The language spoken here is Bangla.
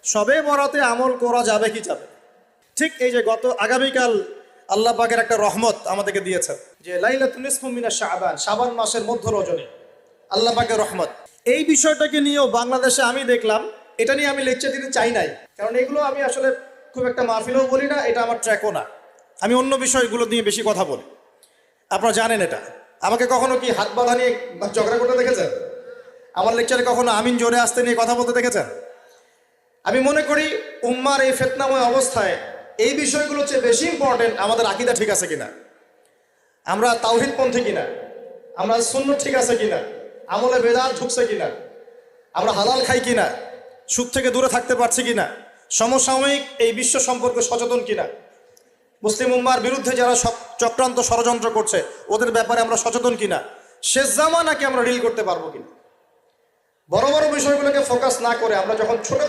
সবে বরাতে আমল করা যাবে কি যাবে? ঠিক এই যে আগামীকাল আল্লাহ পাকের একটা রহমত আমাদেরকে দিয়েছেন যে লাইলাতুন নিসফু মিনাশ শাবান, শাবান মাসের মধ্য রজনী আল্লাহ পাকের রহমত। এই বিষয়টাকে নিয়েও বাংলাদেশে আমি দেখলাম, এটা নিয়ে আমি লেকচার দিতে চাই নাই, কারণ এগুলো আমি আসলে খুব একটা মাহফিলেও বলি না, এটা আমার ট্র্যাকও না। আমি অন্য বিষয়গুলো নিয়ে বেশি কথা বলি, আপনারা জানেন এটা। আমাকে কখনো কি হাত বাঁধা নিয়ে ঝগড়া করতে দেখেছেন? আমার লেকচারে কখনো আমিন জোরে আসতে নিয়ে কথা বলতে দেখেছেন? আমি মনে করি উম্মার এই ফিতনাময় অবস্থায় এই বিষয়গুলো চেয়ে বেশি ইম্পর্টেন্ট আমাদের আকীদা ঠিক আছে কিনা, আমরা তাওহীদপন্থী কিনা, আমরা সুন্নাত ঠিক আছে কিনা, আমলে বেদাত ঢুকছে কিনা, আমরা হালাল খাই কিনা, সুদ থেকে দূরে থাকতে পারছি কিনা, সমসাময়িক এই বিশ্ব সম্পর্কে সচেতন কিনা, মুসলিম উম্মার বিরুদ্ধে যারা চক্রান্ত ষড়যন্ত্র করছে ওদের ব্যাপারে আমরা সচেতন কিনা, শেষ জামানাকে আমরা ডিল করতে পারবো কিনা। বড় বড় বিষয়গুলোকে ফোকাস না করে আমরা যখন ছোট